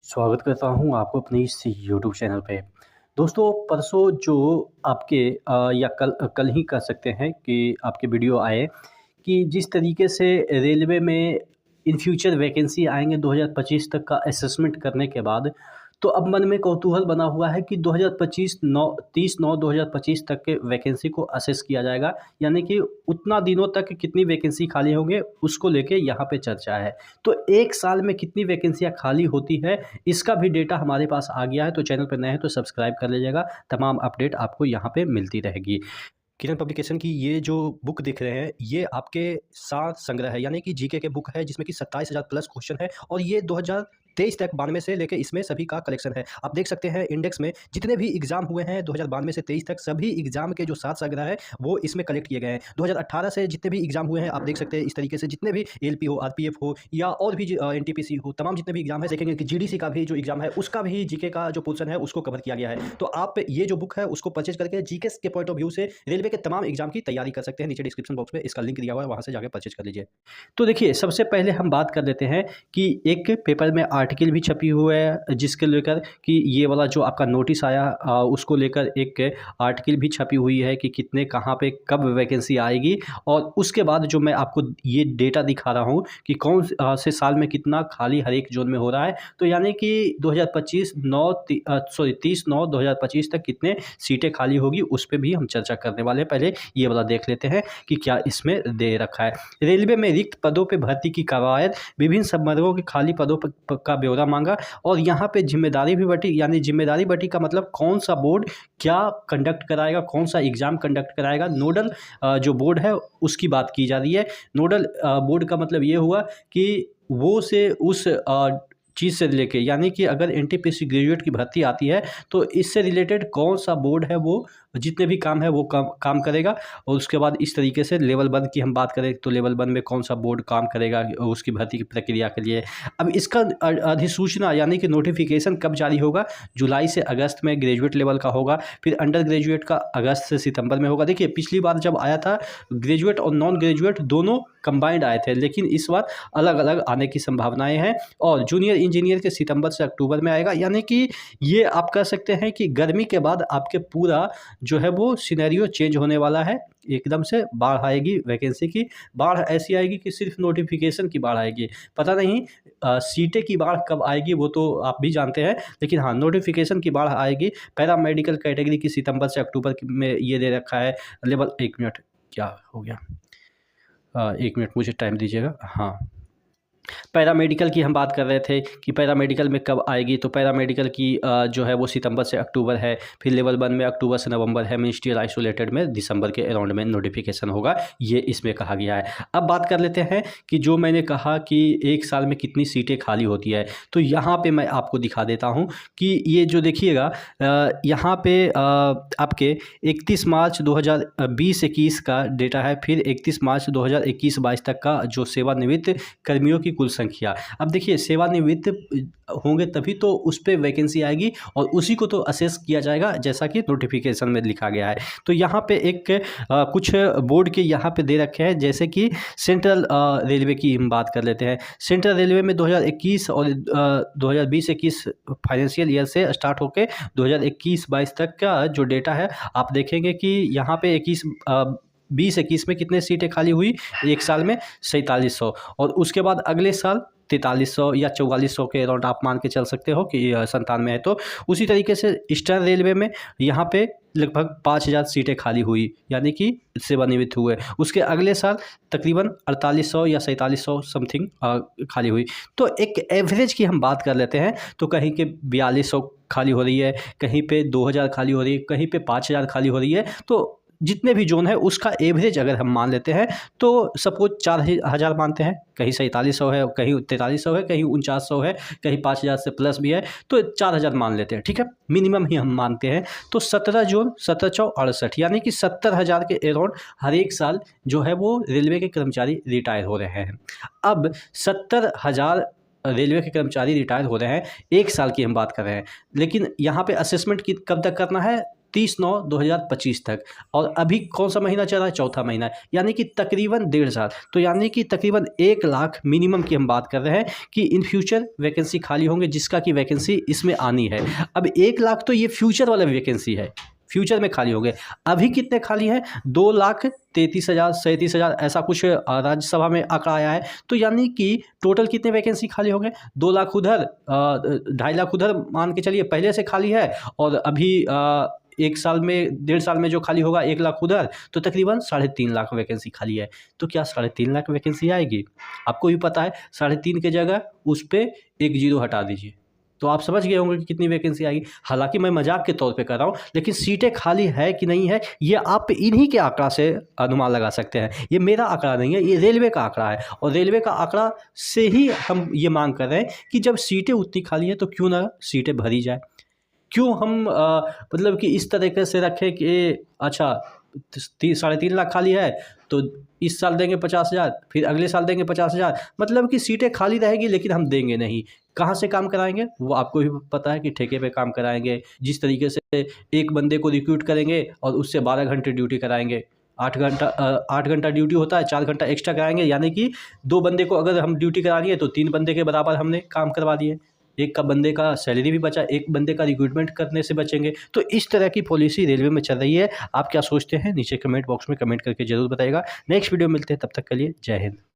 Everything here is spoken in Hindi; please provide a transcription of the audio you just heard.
स्वागत करता हूँ आपको अपने इस यूट्यूब चैनल पे। दोस्तों परसों जो आपके या कल ही कह सकते हैं कि आपके वीडियो आए कि जिस तरीके से रेलवे में इन फ्यूचर वैकेंसी आएँगे 2025 तक का असेसमेंट करने के बाद, तो अब मन में कौतूहल बना हुआ है कि 2025 9 30/9 2025 तक के वैकेंसी को असेस किया जाएगा। यानी कि उतना दिनों तक कितनी वैकेंसी खाली होंगे उसको लेके यहाँ पे चर्चा है। तो 1 साल में कितनी वैकेंसियाँ खाली होती है, इसका भी डेटा हमारे पास आ गया है। तो चैनल पे नए हैं तो सब्सक्राइब कर लीजिएगा, तमाम अपडेट आपको यहाँ पे मिलती रहेगी। किरण पब्लिकेशन की ये जो बुक दिख रहे हैं, ये आपके सार संग्रह है, यानी कि जीके के बुक है जिसमें कि 27,000 प्लस क्वेश्चन है और ये 2023 तक 92 से लेके इसमें सभी का कलेक्शन है। आप देख सकते हैं इंडेक्स में जितने भी एग्जाम हुए हैं 2092 से 23 तक सभी एग्जाम के जो सार संग्रह है वो इसमें कलेक्ट किए गए हैं। 2018 से जितने भी एग्जाम हुए हैं आप देख सकते हैं इस तरीके से जितने भी एलपी हो, आरपीएफ हो या और भी एनटीपीसी हो, तमाम जितने भी एग्जाम है देखेंगे कि जीडीसी का भी जो एग्जाम है उसका भी जीके का जो पोर्शन है उसको कवर किया गया है। तो आप ये जो बुक है उसको परचेज करके जीके के पॉइंट ऑफ व्यू से रेलवे के तमाम एग्जाम की तैयारी कर सकते हैं। नीचे डिस्क्रिप्शन बॉक्स में इसका लिंक दिया हुआ है, वहाँ से जाकर परचेज कर लीजिए। तो देखिए सबसे पहले हम बात कर लेते हैं कि एक पेपर में आर्टिकल भी छपी हुई है जिसके लेकर कि ये वाला जो आपका नोटिस आया उसको लेकर एक आर्टिकल भी छपी हुई है कि कितने कहाँ पे कब वैकेंसी आएगी। और उसके बाद जो मैं आपको ये डेटा दिखा रहा हूँ कि कौन से साल में कितना खाली हर एक जोन में हो रहा है। तो यानी कि 2025 30/9/2025 तक कितने सीटें खाली होगी उस पर भी हम चर्चा करने वाले हैं। पहले ये वाला देख लेते हैं कि क्या इसमें दे रखा है। रेलवे में रिक्त पदों पे भर्ती की कवायद, विभिन्न संवर्गों के खाली पदों का ब्यौरा मांगा और यहाँ पे जिम्मेदारी भी बटी। यानी जिम्मेदारी बटी का मतलब कौन सा बोर्ड क्या कंडक्ट कराएगा, कौन सा एग्जाम कंडक्ट कराएगा। नोडल जो बोर्ड है उसकी बात की जा रही है। नोडल बोर्ड का मतलब ये हुआ कि वो से उस चीज़ से लेके, यानी कि अगर एनटीपीसी ग्रेजुएट की भर्ती आती है तो इससे रिलेटेड कौन सा बोर्ड है वो जितने भी काम है वो काम करेगा। और उसके बाद इस तरीके से लेवल 1 की हम बात करें तो लेवल 1 में कौन सा बोर्ड काम करेगा उसकी भर्ती की प्रक्रिया के लिए। अब इसका अधिसूचना यानी कि नोटिफिकेशन कब जारी होगा, जुलाई से अगस्त में ग्रेजुएट लेवल का होगा, फिर अंडर ग्रेजुएट का अगस्त से सितंबर में होगा। देखिए पिछली बार जब आया था ग्रेजुएट और नॉन ग्रेजुएट दोनों कंबाइंड आए थे, लेकिन इस बार अलग अलग आने की संभावनाएं हैं। और जूनियर इंजीनियर के सितंबर से अक्टूबर में आएगा। यानी कि ये आप कह सकते हैं कि गर्मी के बाद आपके पूरा जो है वो सिनेरियो चेंज होने वाला है। एकदम से बाढ़ आएगी, वैकेंसी की बाढ़ ऐसी आएगी कि सिर्फ नोटिफिकेशन की बाढ़ आएगी। पता नहीं सीटें की बाढ़ कब आएगी वो तो आप भी जानते हैं, लेकिन हाँ नोटिफिकेशन की बाढ़ आएगी। पैरा मेडिकल कैटेगरी की सितंबर से अक्टूबर में ये दे रखा है लेवल। 1 मिनट, क्या हो गया, 1 मिनट मुझे टाइम दीजिएगा। हाँ, पैरामेडिकल की हम बात कर रहे थे कि पैरामेडिकल में कब आएगी। तो पैरामेडिकल की जो है वो सितंबर से अक्टूबर है। फिर लेवल 1 में अक्टूबर से नवंबर है। मिनिस्ट्रियल आइसोलेटेड में दिसंबर के अराउंड में नोटिफिकेशन होगा, ये इसमें कहा गया है। अब बात कर लेते हैं कि जो मैंने कहा कि 1 साल में कितनी सीटें खाली होती है, तो यहाँ पे मैं आपको दिखा देता हूँ कि ये जो देखिएगा यहाँ पे आपके 31 मार्च 2020-21 का डेटा है। फिर 31 मार्च 2021-22 तक का जो सेवानिवृत्त कर्मियों की कुल संख्या। अब देखिए सेवानिवृत्त होंगे तभी तो उस पर वैकेंसी आएगी और उसी को तो असेस किया जाएगा जैसा कि नोटिफिकेशन में लिखा गया है। तो यहाँ पे एक कुछ बोर्ड के यहाँ पे दे रखे हैं, जैसे कि सेंट्रल रेलवे की हम बात कर लेते हैं। सेंट्रल रेलवे में 2021 और 2020-21 फाइनेंशियल ईयर से स्टार्ट होकर 2021-22 तक का जो डेटा है आप देखेंगे कि यहाँ पे 20-21 में कितने सीटें खाली हुई, 1 साल में 4700। और उसके बाद अगले साल 4300 या 4400 के अराउंड आप मान के चल सकते हो कि 97 है। तो उसी तरीके से ईस्टर्न रेलवे में यहाँ पे लगभग 5000 सीटें खाली हुई, यानी कि सेवानिवृत्त हुए। उसके अगले साल तकरीबन 4800 या 4700 समथिंग खाली हुई। तो एक एवरेज की हम बात कर लेते हैं तो कहीं के 4200 खाली हो रही है, कहीं पे 2000 खाली हो रही है, कहीं पे 5000 खाली हो रही है। तो जितने भी जोन है उसका एवरेज अगर हम मान लेते हैं तो सपोज 4000 मानते हैं, कहीं 4700 है, कहीं 4300 है, कहीं 4900 है, कहीं 5000 से प्लस भी है, तो 4000 मान लेते हैं, ठीक है, मिनिमम ही हम मानते हैं। तो 17 जोन 17 चौ 68, यानी कि 70,000 के अराउंड हर एक साल जो है वो रेलवे के कर्मचारी रिटायर हो रहे हैं। अब 70,000 रेलवे के कर्मचारी रिटायर हो रहे हैं, 1 साल की हम बात कर रहे हैं, लेकिन यहाँ पे असेसमेंट कब तक करना है, 30/9/2025 तक। और अभी कौन सा महीना चल रहा है? चौथा महीना है, यानी कि तकरीबन 1.5 साल। तो यानी कि तकरीबन 1 लाख मिनिमम की हम बात कर रहे हैं कि इन फ्यूचर वैकेंसी खाली होंगे, जिसका कि वैकेंसी इसमें आनी है। अब 1 लाख तो ये फ्यूचर वाला वैकेंसी है, फ्यूचर में खाली होंगे। अभी कितने खाली हैं? 2,33,000 37,000 ऐसा कुछ राज्यसभा में आंकड़ा आया है। तो यानी कि टोटल कितने वैकेंसी खाली हो गए? 2 लाख उधर, 2.5 लाख उधर मान के चलिए पहले से खाली है, और अभी 1 साल में 1.5 साल में जो खाली होगा 1 लाख उधर, तो तकरीबन 3.5 लाख वैकेंसी खाली है। तो क्या 3.5 लाख वैकेंसी आएगी? आपको भी पता है 3.5 की जगह उस पे 1 जीरो हटा दीजिए, तो आप समझ गए होंगे कि कितनी वैकेंसी आएगी। हालांकि मैं मजाक के तौर पे कर रहा हूँ, लेकिन सीटें खाली है कि नहीं है ये आप इन्हीं के आंकड़ा से अनुमान लगा सकते हैं। ये मेरा आंकड़ा नहीं है, ये रेलवे का आंकड़ा है, और रेलवे का आंकड़ा से ही हम ये मांग कर रहे हैं कि जब सीटें उतनी खाली है तो क्यों ना सीटें भरी जाए। क्यों हम मतलब कि इस तरीके से रखें कि अच्छा 3.5 लाख खाली है तो इस साल देंगे 50,000, फिर अगले साल देंगे 50,000, मतलब कि सीटें खाली रहेगी लेकिन हम देंगे नहीं। कहाँ से काम कराएंगे? वो आपको भी पता है कि ठेके पे काम कराएंगे। जिस तरीके से एक बंदे को रिक्रूट करेंगे और उससे 12 घंटे ड्यूटी कराएंगे, 8 घंटा ड्यूटी होता है, 4 घंटा एक्स्ट्रा कराएंगे, यानी कि 2 बंदे को अगर हम ड्यूटी करानी है तो 3 बंदे के बराबर हमने काम करवा दिए। एक का बंदे का सैलरी भी बचा, एक बंदे का रिक्रूटमेंट करने से बचेंगे। तो इस तरह की पॉलिसी रेलवे में चल रही है। आप क्या सोचते हैं? नीचे कमेंट बॉक्स में कमेंट करके ज़रूर बताइएगा। नेक्स्ट वीडियो मिलते हैं, तब तक के लिए जय हिंद।